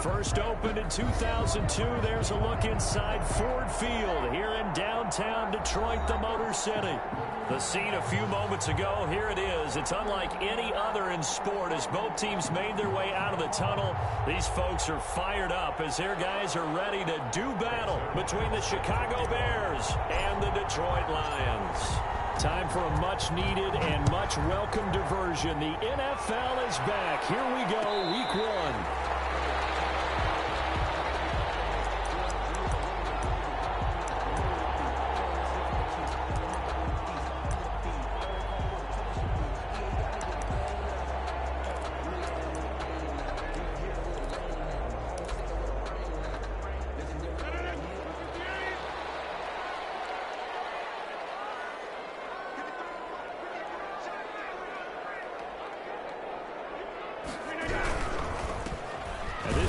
First opened in 2002, there's a look inside Ford Field here in downtown Detroit, the Motor City. The scene a few moments ago, here it is. It's unlike any other in sport as both teams made their way out of the tunnel. These folks are fired up as their guys are ready to do battle between the Chicago Bears and the Detroit Lions. Time for a much-needed and much-welcome diversion. The NFL is back. Here we go, Week 1.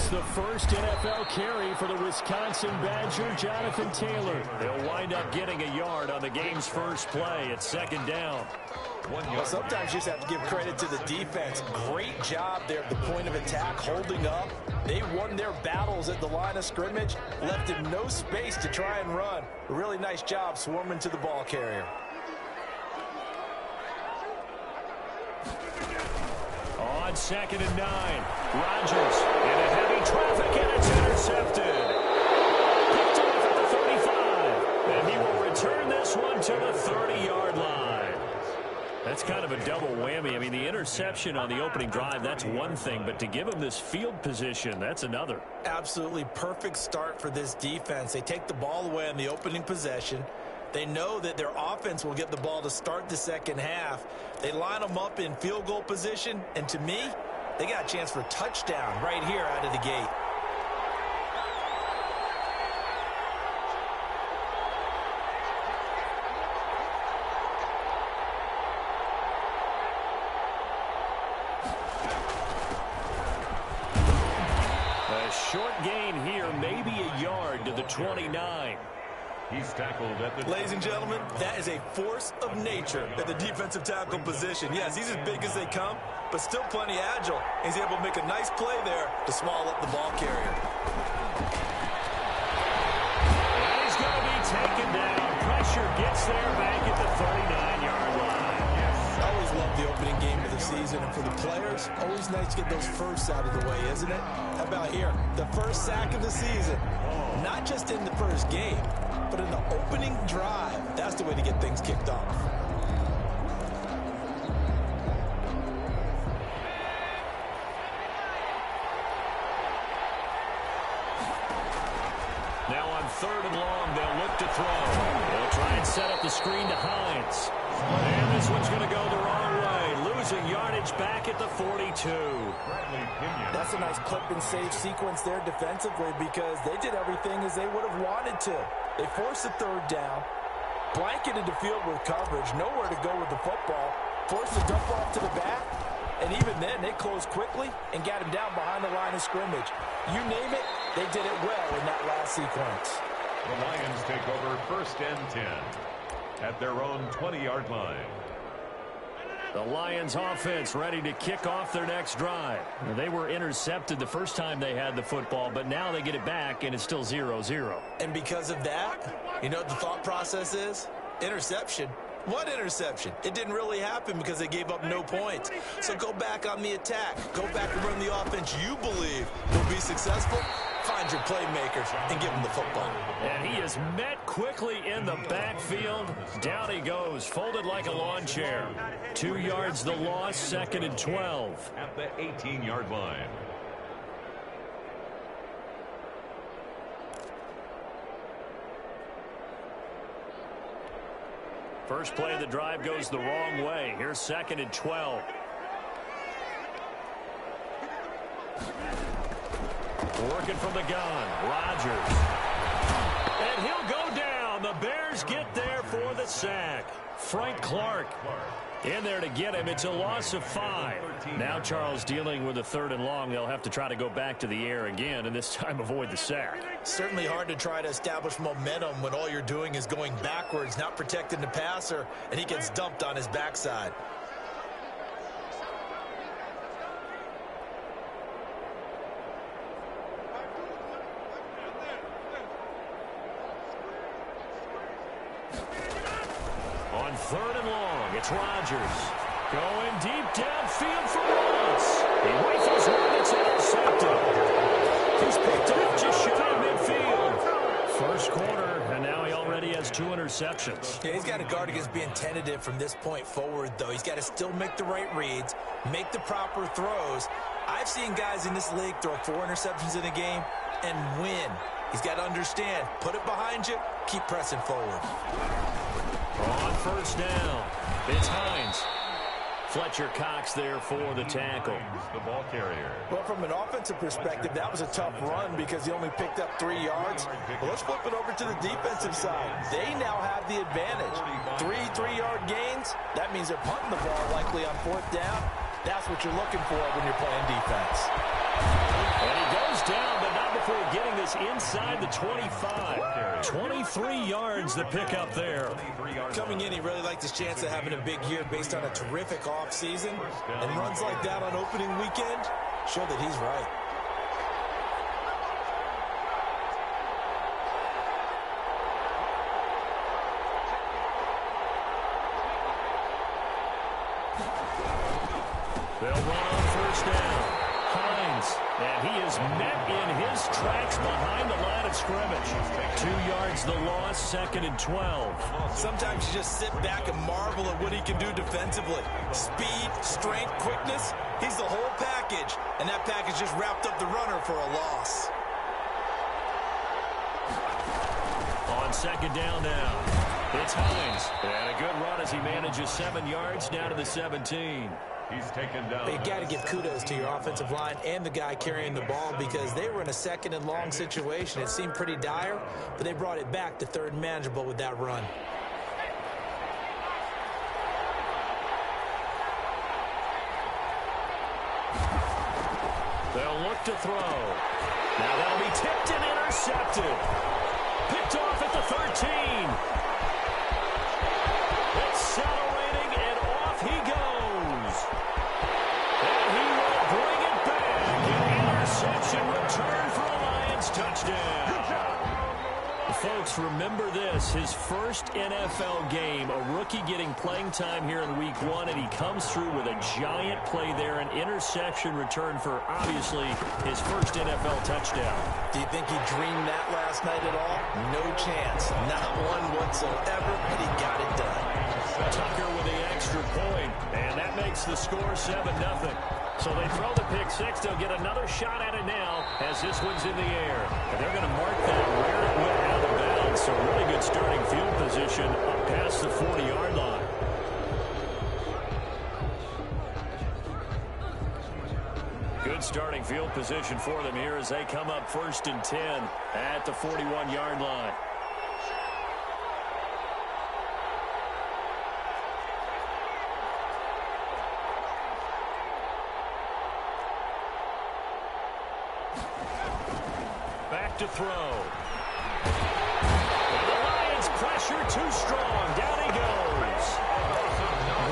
The first NFL carry for the Wisconsin Badger, Jonathan Taylor. He'll wind up getting a yard on the game's first play. It's second down. Well, sometimes you just have to give credit to the defense. Great job there at the point of attack, holding up. They won their battles at the line of scrimmage, left him no space to try and run. A really nice job swarming to the ball carrier. On 2nd and 9, Rodgers into heavy traffic, and it's intercepted. Picked off at the 35, and he will return this one to the 30-yard line. That's kind of a double whammy. I mean, the interception on the opening drive, that's one thing, but to give him this field position, that's another. Absolutely perfect start for this defense. They take the ball away on the opening possession. They know that their offense will get the ball to start the second half. They line them up in field goal position, and to me, they got a chance for a touchdown right here out of the gate. A short gain here, maybe a yard to the 29. He's tackled at the... Ladies and gentlemen, that is a force of nature at the defensive tackle position. Yes, he's as big as they come, but still plenty agile. He's able to make a nice play there to swallow up the ball carrier. And he's going to be taken down. Pressure gets there back at the 39-yard line. I always love the opening game of the season, and for the players, always nice to get those firsts out of the way, isn't it? How about here? The first sack of the season. Not just in the first game, but in the opening drive. That's the way to get things kicked off. Now on 3rd and long, they'll look to throw. They'll try and set up the screen to Hines. And this one's going to go the wrong way. Losing yardage back at the 42. That's a nice clip and save sequence there defensively because they did everything as they would have wanted to. They forced the 3rd down, blanketed the field with coverage, nowhere to go with the football, forced the dump off to the back, and even then they closed quickly and got him down behind the line of scrimmage. You name it, they did it well in that last sequence. The Lions take over 1st and 10 at their own 20-yard line. The Lions offense ready to kick off their next drive. They were intercepted the first time they had the football, but now they get it back, and it's still 0-0. And because of that, you know what the thought process is? Interception. What interception? It didn't really happen because they gave up no points. So go back on the attack. Go back and run the offense you believe will be successful. Find your playmakers and give them the football. And he is met quickly in the backfield. Down he goes, folded like a lawn chair. 2 yards the loss, 2nd and 12. At the 18-yard line. First play of the drive goes the wrong way. Here's 2nd and 12. Working from the gun, Rodgers. And he'll go down. The Bears get there for the sack. Frank Clark in there to get him. It's a loss of 5. Now Charles dealing with a 3rd and long. They'll have to try to go back to the air again, and this time avoid the sack. Certainly hard to try to establish momentum when all you're doing is going backwards, not protecting the passer, and he gets dumped on his backside. 3rd and long. It's Rodgers. Going deep downfield for Ross. He rifles one. It's intercepted. He's picked off just shy of midfield. First quarter, and now he already has 2 interceptions. Yeah, he's got to guard against being tentative from this point forward, though. He's got to still make the right reads, make the proper throws. I've seen guys in this league throw 4 interceptions in a game and win. He's got to understand, put it behind you, keep pressing forward. On first down, it's Hines. Fletcher Cox there for the tackle. The ball carrier. Well, from an offensive perspective, that was a tough run because he only picked up 3 yards. Well, let's flip it over to the defensive side. They now have the advantage. 3 3-yard gains. That means they're punting the ball likely on 4th down. That's what you're looking for when you're playing defense. And he goes down, but not before getting this inside the 25. 23 yards the pickup there. Coming in, he really liked his chance of having a big year based on a terrific offseason. And runs like that on opening weekend show that he's right. They'll run on first down. Hines, and he is met in his tracks behind the line of scrimmage. 2 yards the loss, 2nd and 12. Sometimes you just sit back and marvel at what he can do defensively. Speed, strength, quickness, he's the whole package. And that package just wrapped up the runner for a loss. On 2nd down now, it's Hines. And a good run as he manages 7 yards down to the 17. He's taken down. But you got to give kudos to your offensive line and the guy carrying the ball because they were in a 2nd and long situation. It seemed pretty dire, but they brought it back to 3rd and manageable with that run. They'll look to throw. Now that'll be tipped and intercepted. Picked off at the 13. Accelerating, and off he goes. And he will bring it back. An interception return for a Lions touchdown. Folks, remember this. His first NFL game, a rookie getting playing time here in week 1, and he comes through with a giant play there, an interception return for, obviously, his first NFL touchdown. Do you think he dreamed that last night at all? No chance. Not one whatsoever, but he got it done. Tucker with the extra point, and that makes the score 7-0. So they throw the pick 6. They'll get another shot at it now as this one's in the air. And they're going to mark that where it went out of bounds. So really good starting field position up past the 40-yard line. Good starting field position for them here as they come up 1st and 10 at the 41-yard line. Back to throw. And the Lions pressure too strong. Down he goes.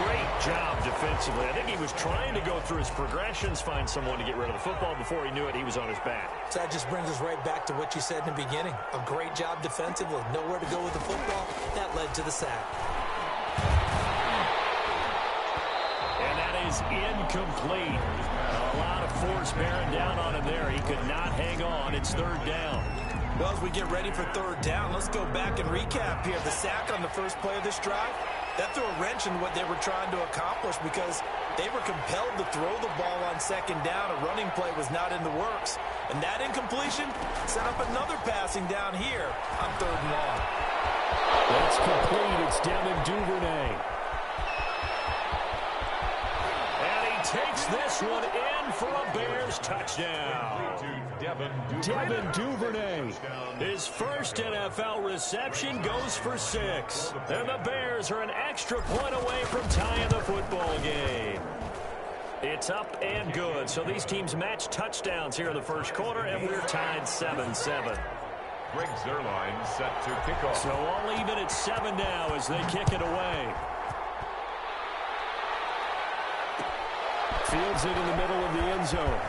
Great job defensively. I think he was trying to go through his progressions, find someone to get rid of the football. Before he knew it, he was on his back. So that just brings us right back to what you said in the beginning. A great job defensively. Nowhere to go with the football. That led to the sack. And that is incomplete. A lot of force bearing down on him there. He could not hang on. It's 3rd down. Well, as we get ready for 3rd down, let's go back and recap here. The sack on the first play of this drive, that threw a wrench in what they were trying to accomplish because they were compelled to throw the ball on 2nd down. A running play was not in the works. And that incompletion set up another passing down here on 3rd and long. That's complete. It's Devin Duvernay. Takes this one in for a Bears touchdown. Devin Duvernay. His first NFL reception goes for 6. And the Bears are an extra point away from tying the football game. It's up and good. So these teams match touchdowns here in the first quarter, and we're tied 7-7. Greg Zuerlein set to kick off. So all even at 7 now as they kick it away. Fields it in the middle of the end zone.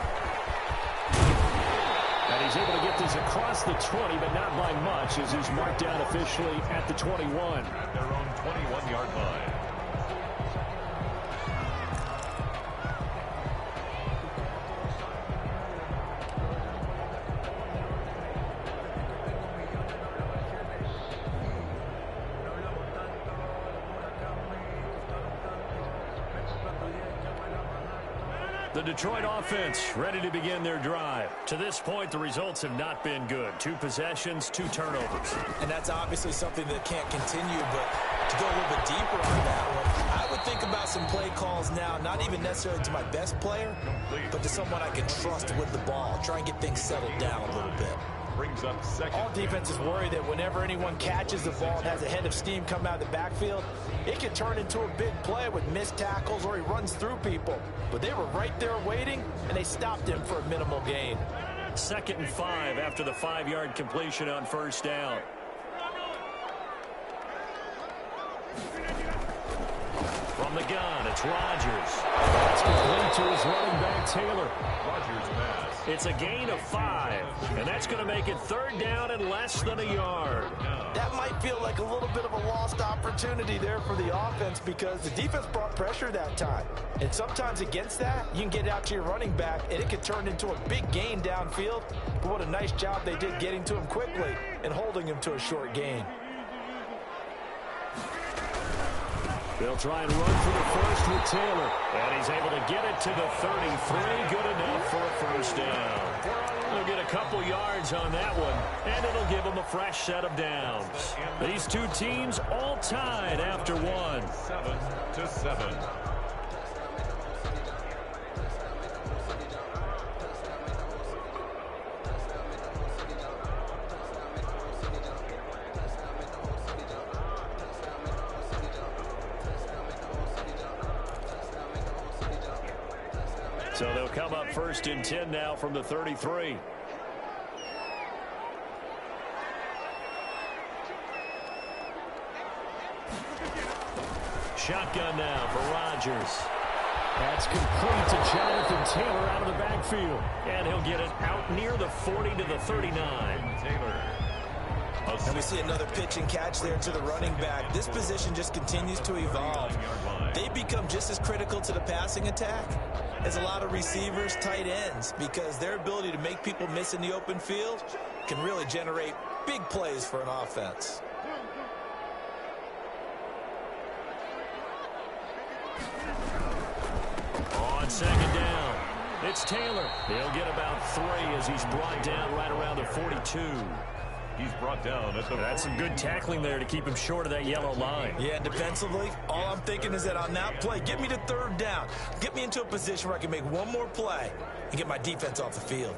And he's able to get this across the 20, but not by much, as he's marked down officially at the 21. At their own 21-yard line. The Detroit offense ready to begin their drive. To this point, the results have not been good. 2 possessions, 2 turnovers. And that's obviously something that can't continue, but to go a little bit deeper on that one, I would think about some play calls now, not even necessarily to my best player, but to someone I can trust with the ball. Try and get things settled down a little bit. Brings up second. All defenses worry that whenever anyone catches the ball and has a head of steam come out of the backfield, it can turn into a big play with missed tackles or he runs through people. But they were right there waiting, and they stopped him for a minimal gain. 2nd and 5 after the 5-yard completion on 1st down. From the gun, it's Rodgers. That's complete to his running back, Taylor. Rodgers pass. It's a gain of 5, and that's going to make it 3rd down and less than a yard. That might feel like a little bit of a lost opportunity there for the offense because the defense brought pressure that time. And sometimes against that, you can get out to your running back, and it could turn into a big gain downfield. But what a nice job they did getting to him quickly and holding him to a short gain. They'll try and run for the first with Taylor. And he's able to get it to the 33. Good enough for a 1st down. They'll get a couple yards on that one, and it'll give them a fresh set of downs. These 2 teams all tied after 1. 7-7. So they'll come up 1st and 10 now from the 33. Shotgun now for Rodgers. That's complete to Jonathan Taylor out of the backfield. And he'll get it out near the 40 to the 39. Taylor. And we see another pitch and catch there to the running back. This position just continues to evolve. They become just as critical to the passing attack as a lot of receivers, tight ends, because their ability to make people miss in the open field can really generate big plays for an offense. On 2nd down, it's Taylor. He'll get about 3 as he's brought down right around the 42. He's brought down at the... That's some good tackling there to keep him short of that yellow line. Yeah, defensively, all I'm thinking is that on that play, get me to 3rd down. Get me into a position where I can make one more play and get my defense off the field.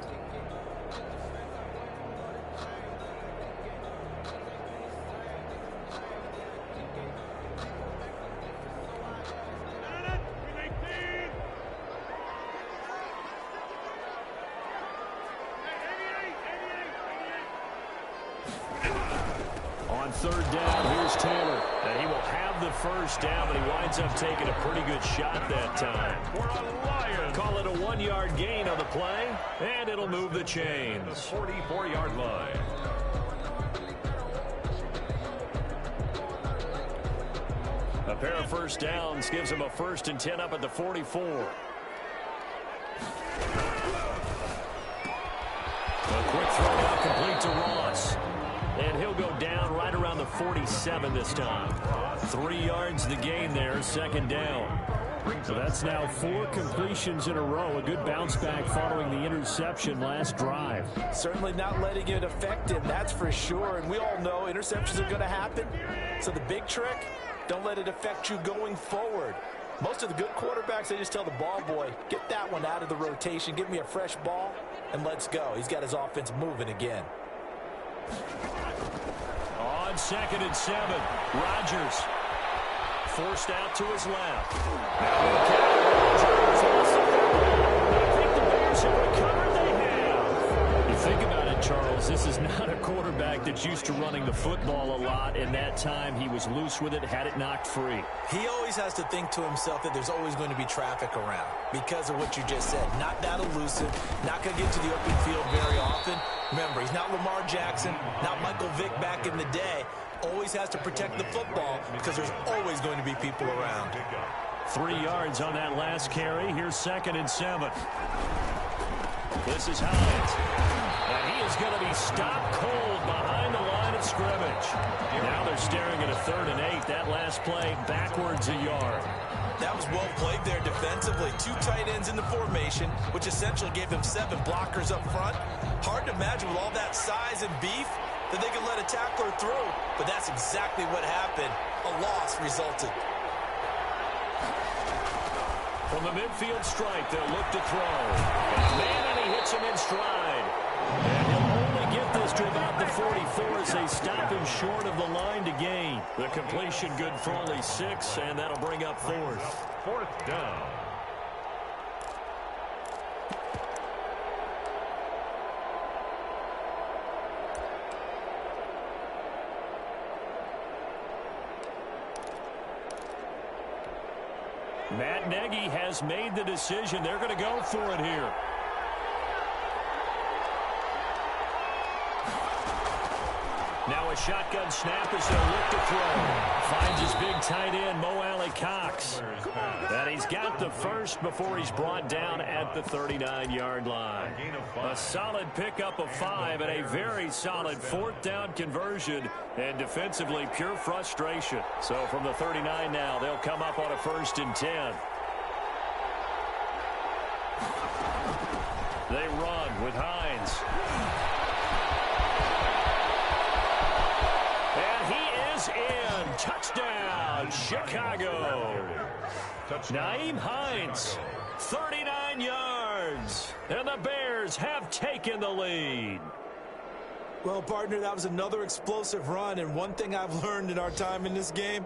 On 3rd down, here's Taylor. And he will have the 1st down, but he winds up taking a pretty good shot that time. Call it a 1-yard gain on the play, and it'll move the chains. 44-yard line. A pair of 1st downs gives him a 1st and 10 up at the 44. A quick throw out complete to Ross. And he'll go down right around the 47 this time. 3 yards the gain there, 2nd down. So that's now 4 completions in a row. A good bounce back following the interception last drive. Certainly not letting it affect him, that's for sure. And we all know interceptions are going to happen. So the big trick, don't let it affect you going forward. Most of the good quarterbacks, they just tell the ball boy, get that one out of the rotation, give me a fresh ball, and let's go. He's got his offense moving again. On 2nd and 7, Rodgers forced out to his left. I think the Bears have recovered. They have. You think about it, Charles, this is not a quarterback that's used to running the football a lot, and that time he was loose with it, had it knocked free. He always has to think to himself that there's always going to be traffic around because of what you just said. Not that elusive, not going to get to the open field very often. Remember, he's not Lamar Jackson, not Michael Vick back in the day. Always has to protect the football because there's always going to be people around. 3 yards on that last carry. Here's 2nd and 7. This is Hines. And he is going to be stopped cold behind the line of scrimmage. Now they're staring at a 3rd and 8. That last play backwards a yard. That was well played there defensively. 2 tight ends in the formation, which essentially gave them 7 blockers up front. Hard to imagine with all that size and beef that they could let a tackler through. But that's exactly what happened. A loss resulted. From the midfield strike, they'll look to throw. Man, and he hits him in stride. And he'll only get this to about the 44 as they stop him short of the line to gain. The completion good for only 6, and that'll bring up 4th. 4th down. Matt Nagy has made the decision. They're going to go for it here. Now a shotgun snap as they'll look to throw. Finds his big tight end, Mo Alley-Cox. And he's got the first before he's brought down at the 39-yard line. A solid pickup of 5 and a very solid 4th down conversion. And defensively, pure frustration. So from the 39 now, they'll come up on a 1st and 10. They run with Hines. And he is in. Touchdown, Chicago. Nyheim Hines, 39 yards. And the Bears have taken the lead. Well, partner, that was another explosive run, and one thing I've learned in our time in this game,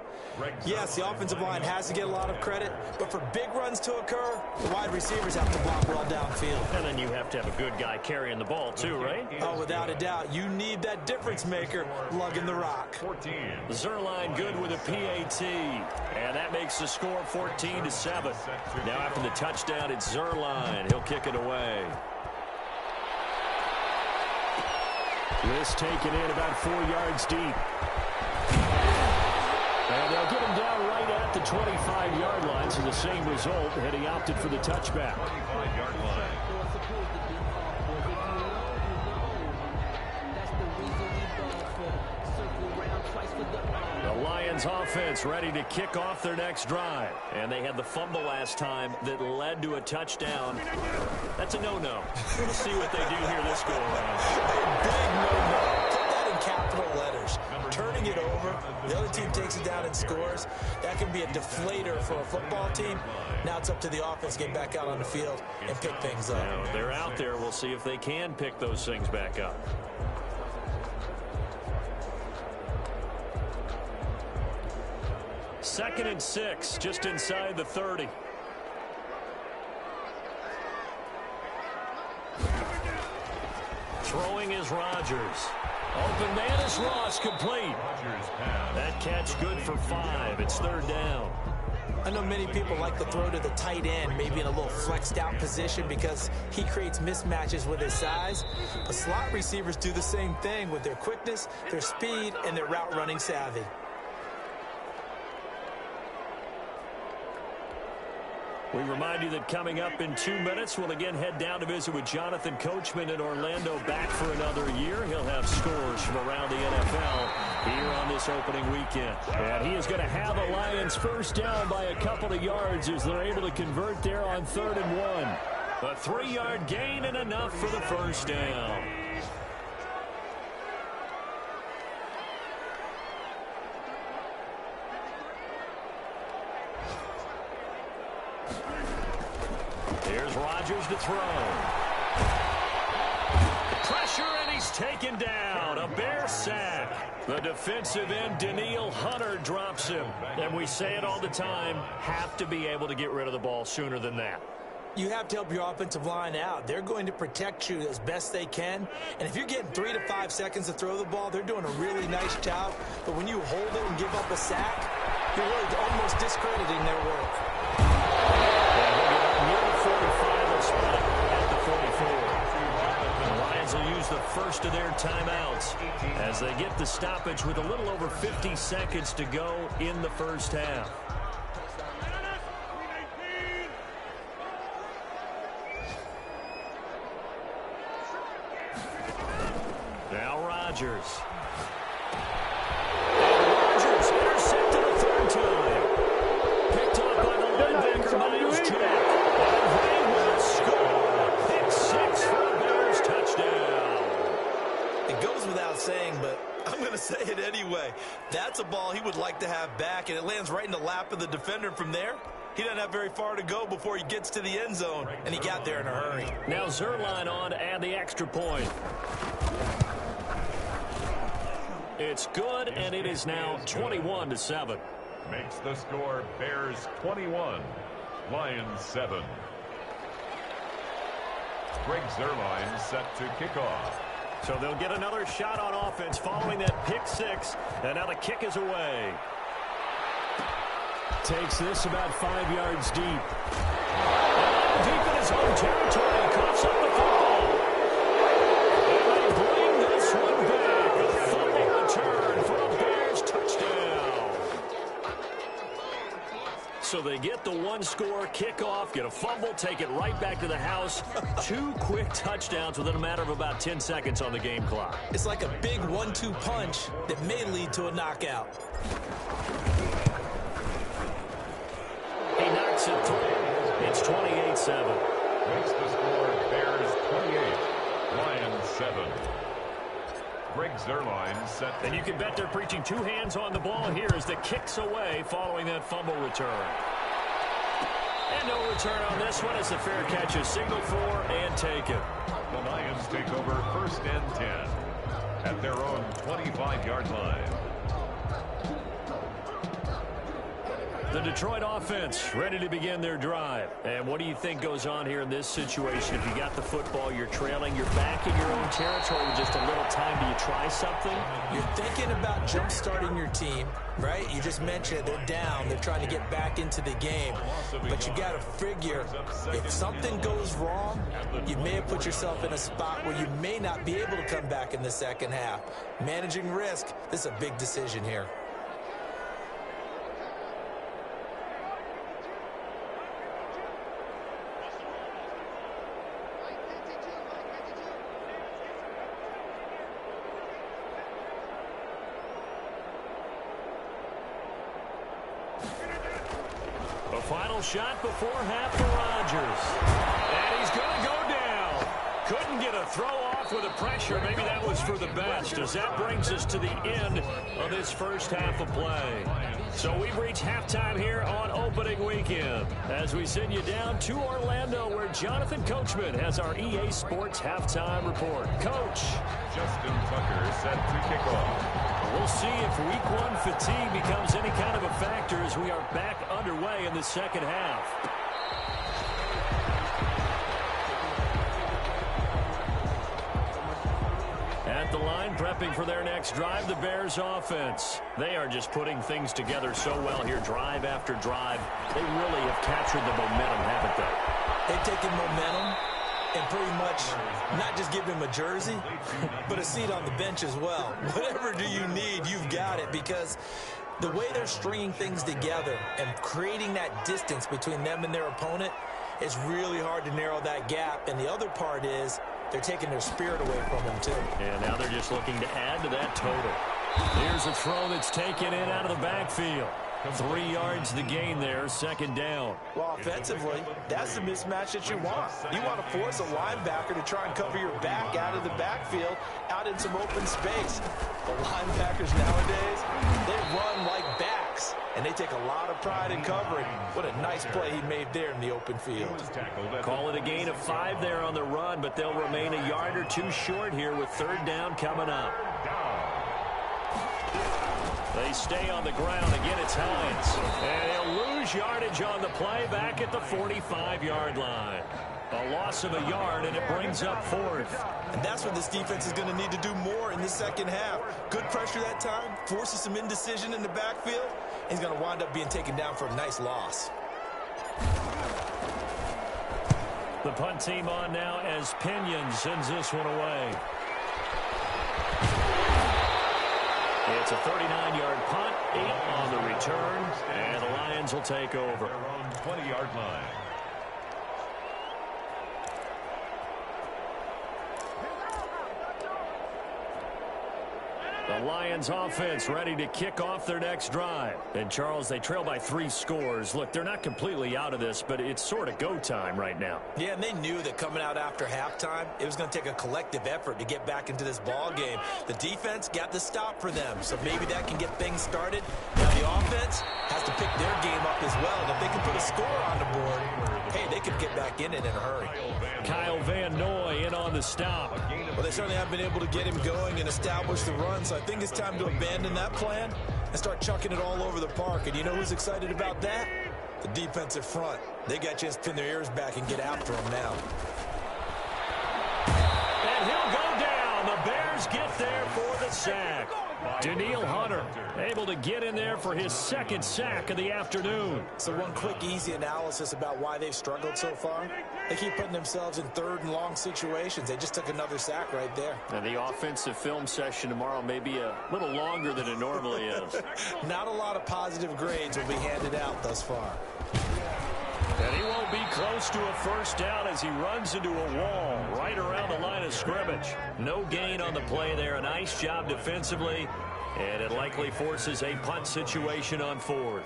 yes, the offensive line has to get a lot of credit, but for big runs to occur, the wide receivers have to block well downfield. And then you have to have a good guy carrying the ball, too, right? Oh, without a doubt. You need that difference maker lugging the rock. 14. Zerline good with a PAT, and that makes the score 14-7. Now after the touchdown, it's Zerline. He'll kick it away. This taken in about 4 yards deep. And they'll get him down right at the 25-yard line, so the same result, and he opted for the touchback. 25-yard line. The Lions offense ready to kick off their next drive. And they had the fumble last time that led to a touchdown. That's a no-no. We'll see what they do here this go around. A big no-no. Put that in capital letters. Turning it over, the other team takes it down and scores. That can be a deflator for a football team. Now it's up to the offense to get back out on the field and pick things up. Now, they're out there. We'll see if they can pick those things back up. Second and 6, just inside the 30. Throwing is Rodgers. Open man is Ross, complete. That catch good for 5. It's 3rd down. I know many people like to throw to the tight end, maybe in a little flexed out position because he creates mismatches with his size. But slot receivers do the same thing with their quickness, their speed, and their route running savvy. We remind you that coming up in 2 minutes, we'll again head down to visit with Jonathan Coachman in Orlando, back for another year. He'll have scores from around the NFL here on this opening weekend. And he is going to have a Lions first down by a couple of yards as they're able to convert there on 3rd and 1. A 3-yard gain and enough for the first down. Here's Rodgers to throw. Pressure, and he's taken down. A Bear sack. The defensive end, Danielle Hunter, drops him. And we say it all the time, have to be able to get rid of the ball sooner than that. You have to help your offensive line out. They're going to protect you as best they can. And if you're getting 3 to 5 seconds to throw the ball, they're doing a really nice job. But when you hold it and give up a sack, you're really almost discrediting their work. At the 44. The Lions will use the first of their timeouts as they get the stoppage with a little over 50 seconds to go in the first half. Now Rodgers. And Rodgers intercepted a 3rd time. Picked up by the say it anyway. That's a ball he would like to have back, and it lands right in the lap of the defender. From there, he doesn't have very far to go before he gets to the end zone, and he got there in a hurry. Now Zerline on to add the extra point. It's good, and it is now 21-7. Makes the score Bears 21, Lions 7. Greg Zerline set to kick off. So they'll get another shot on offense following that pick six, and now the kick is away. Takes this about 5 yards deep. Deep in his own territory, coughs up the football. And they bring this one back. A fumble return for a Bears touchdown. So they get the one-score kickoff, get a fumble, take it right back to the house. 2 quick touchdowns within a matter of about 10 seconds on the game clock. It's like a big 1-2 punch that may lead to a knockout. He knocks it through. It's 28-7. Makes the score Bears 28, Lions 7. Greg Zerline set. And you can bet they're preaching 2 hands on the ball here as the kick's away following that fumble return. And no return on this one as the fair catch is signaled for and taken. The Lions take over 1st and 10 at their own 25-yard line. The Detroit offense ready to begin their drive. And what do you think goes on here in this situation? If you got the football, you're trailing, you're back in your own territory with just a little time. Do you try something? You're thinking about jump-starting your team, right? You just mentioned they're down. They're trying to get back into the game. But you got to figure, if something goes wrong, you may have put yourself in a spot where you may not be able to come back in the second half. Managing risk, this is a big decision here. A final shot before half for Rodgers. And he's going to go down. Couldn't get a throw off with the pressure. Maybe that was for the best, as that brings us to the end of this first half of play. So we've reached halftime here on opening weekend as we send you down to Orlando, where Jonathan Coachman has our EA Sports halftime report. Coach. Justin Tucker set to kick off. We'll see if week 1 fatigue becomes any kind of a factor as we are back underway in the second half. At the line, prepping for their next drive, the Bears offense. They are just putting things together so well here, drive after drive. They really have captured the momentum, haven't they? They've taken momentum and pretty much not just give him a jersey, but a seat on the bench as well. Whatever do you need, you've got it, because the way they're stringing things together and creating that distance between them and their opponent, it's really hard to narrow that gap. And the other part is they're taking their spirit away from them, too. And now they're just looking to add to that total. Here's a throw that's taken in out of the backfield. 3 yards the gain there, second down. Well, offensively, that's the mismatch that you want. You want to force a linebacker to try and cover your back out of the backfield, out in some open space. The linebackers nowadays, they run like backs, and they take a lot of pride in covering. What a nice play he made there in the open field. Call it a gain of 5 there on the run, but they'll remain a yard or 2 short here with third down coming up. They stay on the ground. Again, it's Hines. And he'll lose yardage on the play back at the 45-yard line. A loss of a yard, and it brings up 4th. And that's what this defense is going to need to do more in the second half. Good pressure that time, forces some indecision in the backfield. He's going to wind up being taken down for a nice loss. The punt team on now as Pinion sends this one away. It's a 39-yard punt, 8 on the return, and the Lions will take over. Their own 20-yard line. The Lions offense ready to kick off their next drive. And, Charles, they trail by 3 scores. Look, they're not completely out of this, but it's sort of go time right now. Yeah, and they knew that coming out after halftime, it was going to take a collective effort to get back into this ball game. The defense got the stop for them, so maybe that can get things started. Now the offense has to pick their game up as well. And if they can put a score on the board, hey, they could get back in it in a hurry. Kyle Van Noy in on the stop. Well, they certainly have been able to get him going and establish the run, so I think it's time to abandon that plan and start chucking it all over the park. And you know who's excited about that? The defensive front. They got a chance to pin their ears back and get after him now. And he'll go down. The Bears get there for the sack. Daniil Hunter able to get in there for his 2nd sack of the afternoon. So one quick, easy analysis about why they've struggled so far. They keep putting themselves in 3rd and long situations. They just took another sack right there. And the offensive film session tomorrow may be a little longer than it normally is. Not a lot of positive grades will be handed out thus far. And he won't be close to a 1st down as he runs into a wall right around the line of scrimmage. No gain on the play there. A nice job defensively. And it likely forces a punt situation on 4th.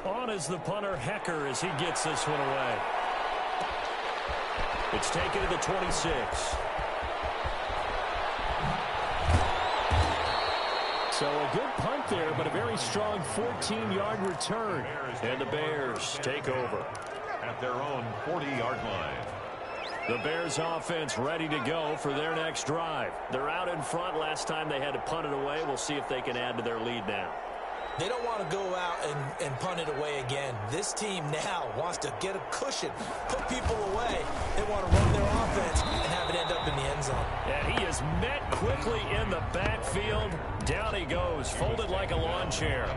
On is the punter, Hecker, as he gets this one away. It's taken to the 26. So a good punt there, but a very strong 14-yard return. And the Bears take over at their own 40-yard line. The Bears offense ready to go for their next drive. They're out in front. Last time they had to punt it away. We'll see if they can add to their lead now. They don't want to go out and punt it away again. This team now wants to get a cushion, put people away. They want to run their offense and have it end up in the end zone. And he is met quickly in the backfield. Down he goes, folded like a lawn chair.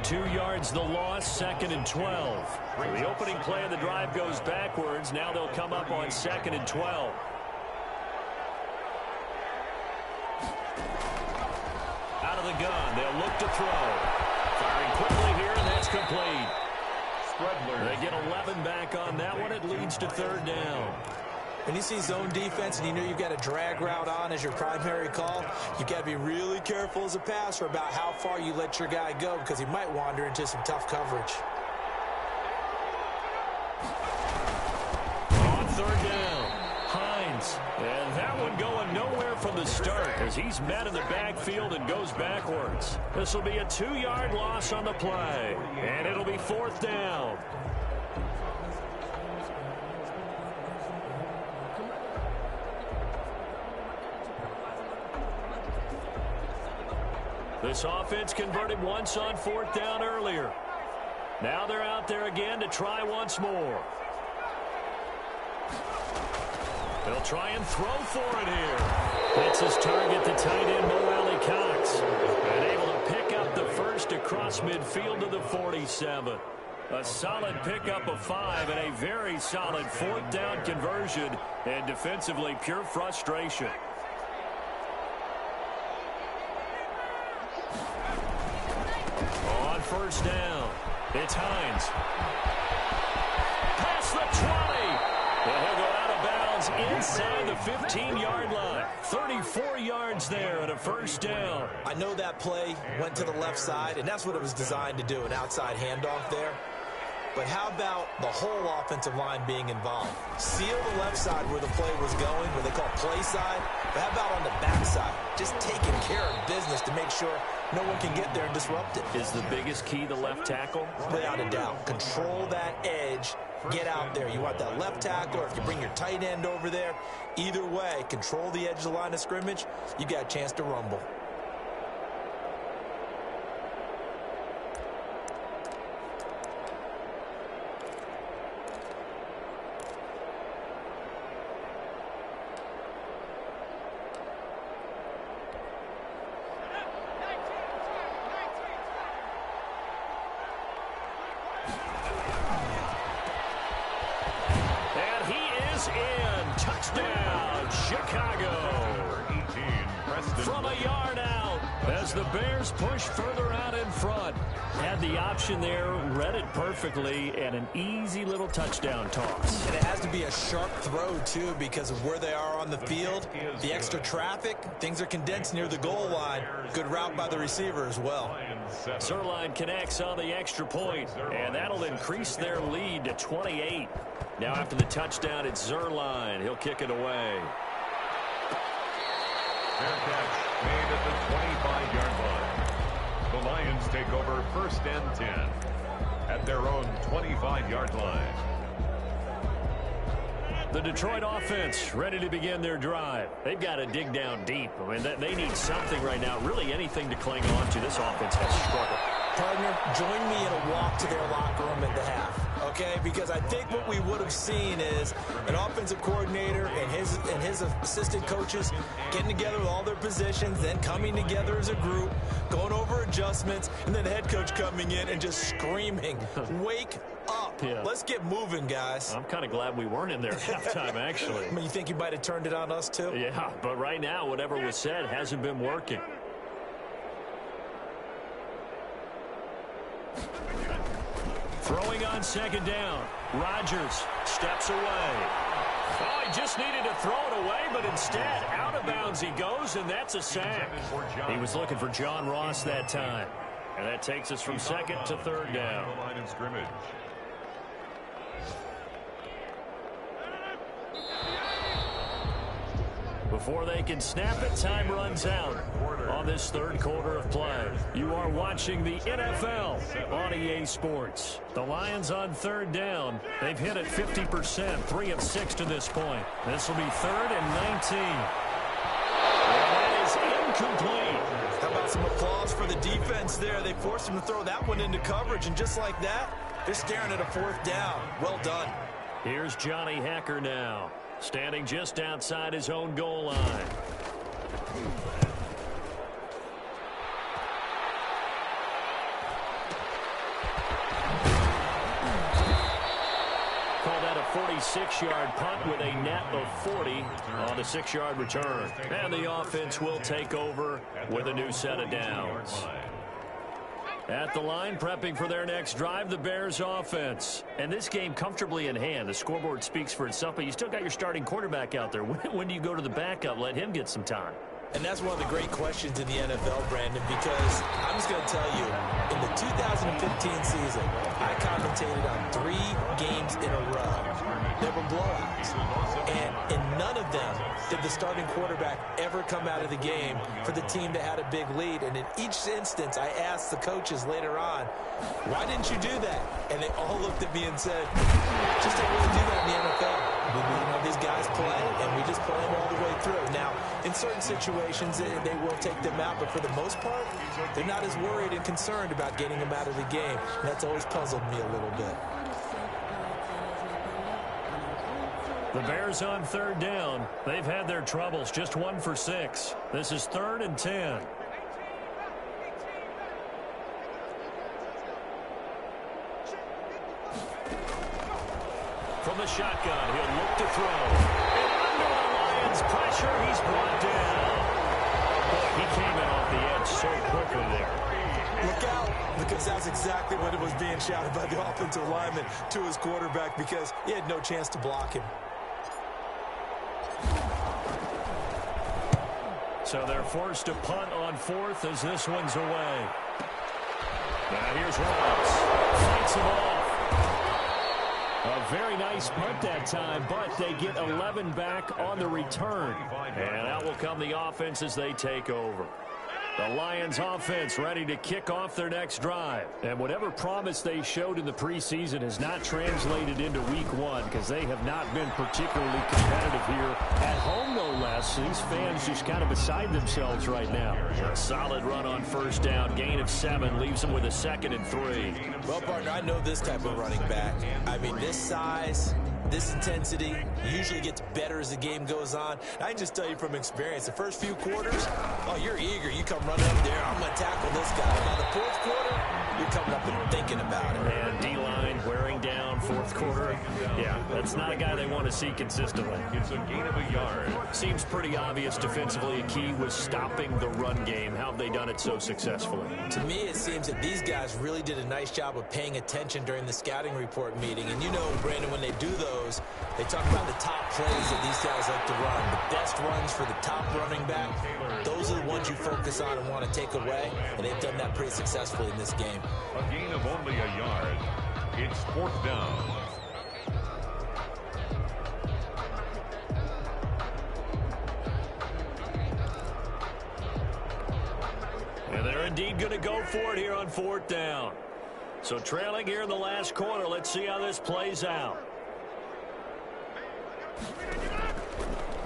2 yards the loss, 2nd and 12. The opening play of the drive goes backwards. Now they'll come up on 2nd and 12. Out of the gun, they'll look to throw. Firing quickly here, and that's complete. They get 11 back on that one. It leads to 3rd down. When you see zone defense and you know you've got a drag route on as your primary call, you've got to be really careful as a passer about how far you let your guy go because he might wander into some tough coverage. On 3rd down, Hines. And that one going nowhere from the start as he's met in the backfield and goes backwards. This will be a 2-yard loss on the play, and it'll be 4th down. This offense converted once on 4th down earlier. Now they're out there again to try once more. They'll try and throw for it here. That's his target, the tight end, Mo Alley Cox. And able to pick up the first across midfield to the 47. A solid pickup of 5 and a very solid 4th down conversion. And defensively, pure frustration. On 1st down, it's Hines. Past the 20. And he'll go out of bounds inside the 15-yard line. 34 yards there and a 1st down. I know that play went to the left side, and that's what it was designed to do, an outside handoff there. But how about the whole offensive line being involved? Seal the left side where the play was going, what they call play side. But how about on the back side? Just taking care of business to make sure no one can get there and disrupt it. Is the biggest key the left tackle? Without a doubt. Control that edge. Get out there. You want that left tackle, or if you bring your tight end over there, either way, control the edge of the line of scrimmage, you got a chance to rumble. from a yard out as the Bears push further out in front. Had the option there, read it perfectly, and an easy little touchdown toss. And it has to be a sharp throw, too, because of where they are on the field. The extra traffic, things are condensed near the goal line. Good route by the receiver as well. Zerline connects on the extra point, and that'll increase their lead to 28. Now after the touchdown, it's Zerline. He'll kick it away. Fair catch made at the 25-yard line. The Lions take over 1st and 10 at their own 25-yard line. The Detroit offense ready to begin their drive. They've got to dig down deep. I mean, they need something right now, really anything to cling on to. This offense has struggled. Partner, join me in a walk to their locker room at the half, okay? Because I think what we would have seen is an offensive coordinator and his assistant coaches getting together with all their positions, then coming together as a group, going over adjustments, and then the head coach coming in and just screaming, wake up. Yeah. Let's get moving, guys. I'm kind of glad we weren't in there at halftime, actually. I mean, you think you might have turned it on us, too? Yeah, but right now, whatever was said hasn't been working. Throwing on 2nd down. Rodgers steps away. Oh, he just needed to throw it away, but instead, out of bounds he goes, and that's a sack. He was looking for John Ross that time. And that takes us from 2nd to 3rd down. Line of scrimmage. Before they can snap it, time runs out on this 3rd quarter of play. You are watching the NFL on EA Sports. The Lions on 3rd down. They've hit it 50%, 3 of 6 to this point. This will be 3rd and 19. And that is incomplete. How about some applause for the defense there? They forced him to throw that one into coverage, and just like that, they're staring at a 4th down. Well done. Here's Johnny Hacker now, standing just outside his own goal line. Call that a 46-yard punt with a net of 40 on a 6-yard return. And the offense will take over with a new set of downs. At the line, prepping for their next drive, the Bears offense. And this game comfortably in hand. The scoreboard speaks for itself, but you still got your starting quarterback out there. When do you go to the backup? Let him get some time. And that's one of the great questions in the NFL, Brandon, because I'm just going to tell you, in the 2015 season, I commentated on 3 games in a row. There were blowouts. And in none of them did the starting quarterback ever come out of the game for the team that had a big lead. And in each instance, I asked the coaches later on, why didn't you do that? And they all looked at me and said, just don't really do that in the NFL. These guys play, and we just play them all the way through. Now, in certain situations, they will take them out, but for the most part, they're not as worried and concerned about getting them out of the game. And that's always puzzled me a little bit. The Bears on 3rd down. They've had their troubles, just 1 for 6. This is 3rd and 10. From the shotgun, he'll look to throw. And under the Lions' pressure, he's brought down. Boy, he came in off the edge so quickly there. Look out, because that's exactly what it was being shouted by the offensive lineman to his quarterback, because he had no chance to block him. So they're forced to punt on 4th as this one's away. Now here's Ross. Fights him off. A very nice punt that time, but they get 11 back on the return. And out will come the offense as they take over. The Lions offense ready to kick off their next drive. And whatever promise they showed in the preseason has not translated into week 1 because they have not been particularly competitive here at home, no less. These fans just kind of beside themselves right now. A solid run on 1st down, gain of 7, leaves them with a 2nd and 3. Well, partner, I know this type of running back. I mean, this size, this intensity usually gets better as the game goes on. I can just tell you from experience, the first few quarters, oh, you're eager. You come running up there, I'm going to tackle this guy. Now, the 4th quarter, you're coming up and thinking about it. And D-line wearing down fourth quarter. Yeah, that's not a guy they want to see consistently. It's a gain of a yard. Seems pretty obvious defensively. A key was stopping the run game. How have they done it so successfully? To me, it seems that these guys really did a nice job of paying attention during the scouting report meeting. And you know, Brandon, when they do those, they talk about the top plays that these guys like to run. The best runs for the top running back, those are the ones you focus on and want to take away. And they've done that pretty successfully in this game. A gain of only a yard. It's fourth down. And they're indeed going to go for it here on fourth down. So trailing here in the last quarter. Let's see how this plays out.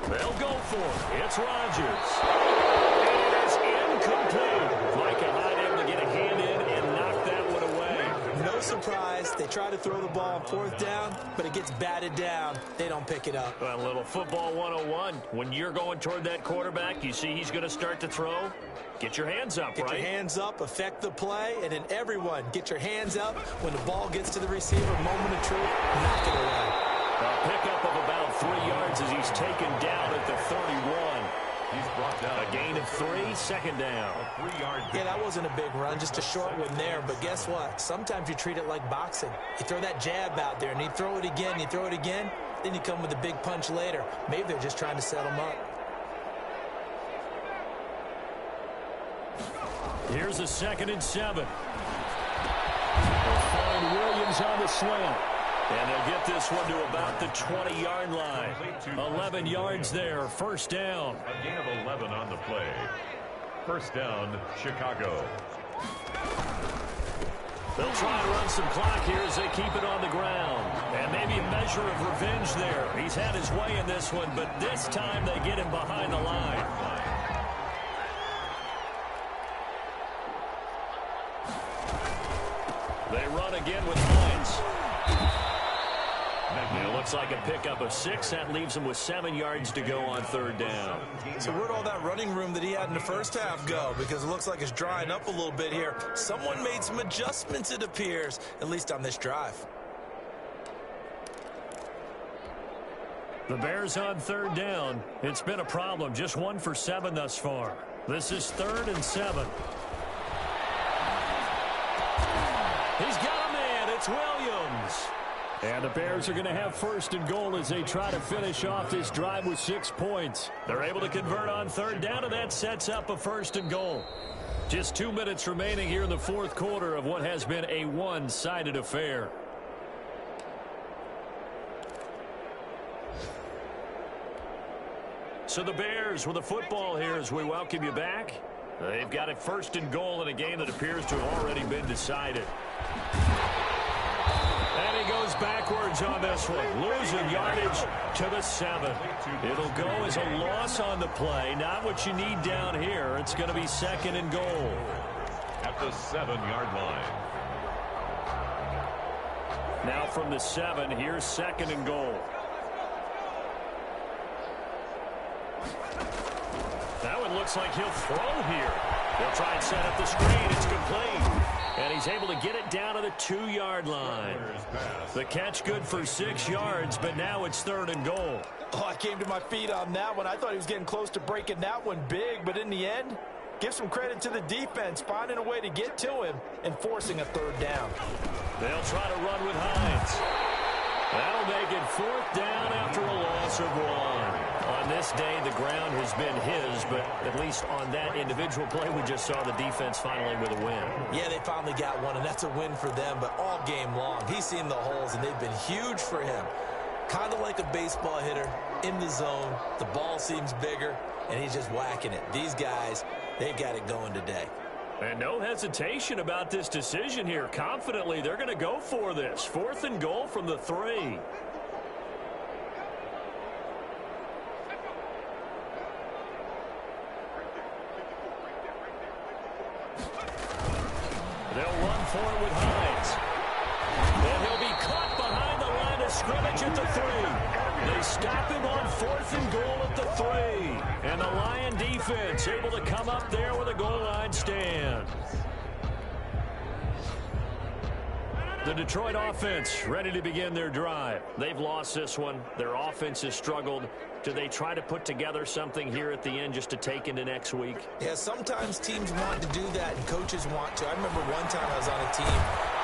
They'll go for it. It's Rodgers. And it is incomplete. Micah Hyde able to get a hand in and knock that one away. No surprise. They try to throw the ball on fourth down, but it gets batted down. They don't pick it up. A little football 101. When you're going toward that quarterback, you see he's going to start to throw. Get your hands up, Get right? your hands up, affect the play, and then everyone get your hands up. When the ball gets to the receiver, moment of truth, knock it away. A pickup of about 3 yards as he's taken down at the 31. He's brought down. A gain of 3, second down. A 3-yard. Yeah, that wasn't a big run, just a short one there. But guess what? Sometimes you treat it like boxing. You throw that jab out there, and you throw it again, you throw it again, then you come with a big punch later. Maybe they're just trying to set them up. Here's a 2nd and 7. They'll find Williams on the slant. And they'll get this one to about the 20-yard line. 11 yards there, first down. A gain of 11 on the play. First down, Chicago. They'll try to run some clock here as they keep it on the ground. And maybe a measure of revenge there. He's had his way in this one, but this time they get him behind the line. They run again with Hines. It looks like a pickup of 6. That leaves him with 7 yards to go on third down. So where'd all that running room that he had in the first half go? Because it looks like it's drying up a little bit here. Someone made some adjustments, it appears, at least on this drive. The Bears on third down. It's been a problem. Just 1 for 7 thus far. This is 3rd and 7. He's got a man. It's Williams. And the Bears are going to have 1st and goal as they try to finish off this drive with 6 points. They're able to convert on third down, and that sets up a 1st and goal. Just 2 minutes remaining here in the fourth quarter of what has been a one-sided affair. So the Bears with a football here as we welcome you back. They've got it 1st and goal in a game that appears to have already been decided. And he goes backwards on this one, losing yardage to the 7. It'll go as a loss on the play. Not what you need down here. It's going to be 2nd and goal. At the 7-yard line. Now from the 7, here's 2nd and goal. That one looks like he'll throw here. They'll try and set up the screen. It's complete. And he's able to get it down to the 2-yard line. The catch good for 6 yards, but now it's 3rd and goal. Oh, I came to my feet on that one. I thought he was getting close to breaking that one big, but in the end, give some credit to the defense, finding a way to get to him and forcing a 3rd down. They'll try to run with Hines. That'll make it 4th down after a loss of 1. On this day, the ground has been his, but at least on that individual play, we just saw the defense finally with a win. Yeah, they finally got one, and that's a win for them, but all game long, he's seen the holes, and they've been huge for him. Kind of like a baseball hitter in the zone. The ball seems bigger, and he's just whacking it. These guys, they've got it going today. And no hesitation about this decision here. Confidently, they're going to go for this. 4th and goal from the 3. They'll run for it with Hines. And he'll be caught behind the line of scrimmage at the 3. They stop him on 4th and goal at the 3. And the Lion defense able to come up there with a goal line stand. The Detroit offense ready to begin their drive. They've lost this one. Their offense has struggled. Do they try to put together something here at the end just to take into next week? Yeah, sometimes teams want to do that and coaches want to. I remember one time I was on a team.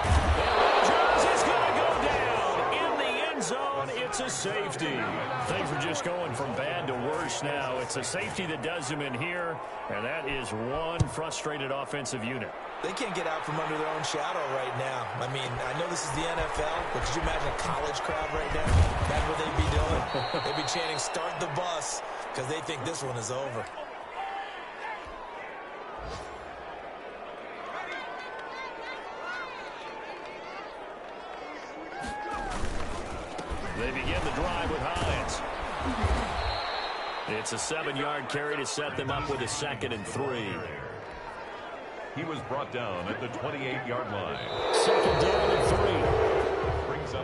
And Rodgers is going to go down in the end zone. It's a safety. Things are just going from bad to worse now. It's a safety that does them in here, and that is one frustrated offensive unit. They can't get out from under their own shadow right now. I mean, I know this is the NFL, but could you imagine a college crowd right now? That's what they'd be doing. They'd be chanting, "Start the bus," because they think this one is over. They begin the drive with Hines. It's a 7-yard carry to set them up with a 2nd and 3. He was brought down at the 28-yard line. 2nd down and 3.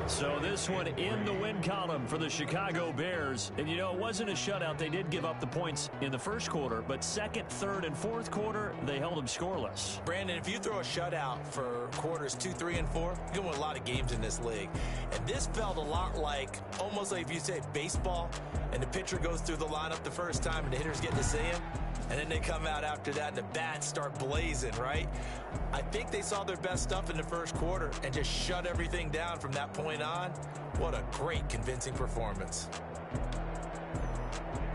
So this one in the win column for the Chicago Bears. And, you know, it wasn't a shutout. They did give up the points in the first quarter, but second, third, and fourth quarter, they held them scoreless. Brandon, if you throw a shutout for quarters 2, 3, and 4, you can win a lot of games in this league. And this felt a lot like, almost like if you say baseball, and the pitcher goes through the lineup the first time and the hitters get to see him, and then they come out after that and the bats start blazing, right? I think they saw their best stuff in the first quarter and just shut everything down from that point on. What a great, convincing performance.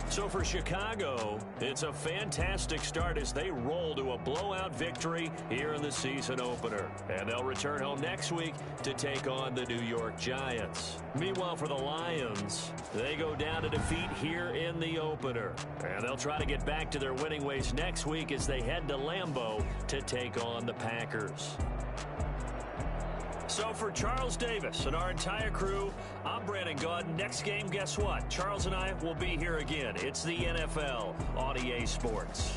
So for Chicago, it's a fantastic start as they roll to a blowout victory here in the season opener. And they'll return home next week to take on the New York Giants. Meanwhile, for the Lions, they go down to defeat here in the opener. And they'll try to get back to their winning ways next week as they head to Lambeau to take on the Packers. So for Charles Davis and our entire crew, I'm Brandon Gaudin. Next game, guess what? Charles and I will be here again. It's the NFL on EA Sports.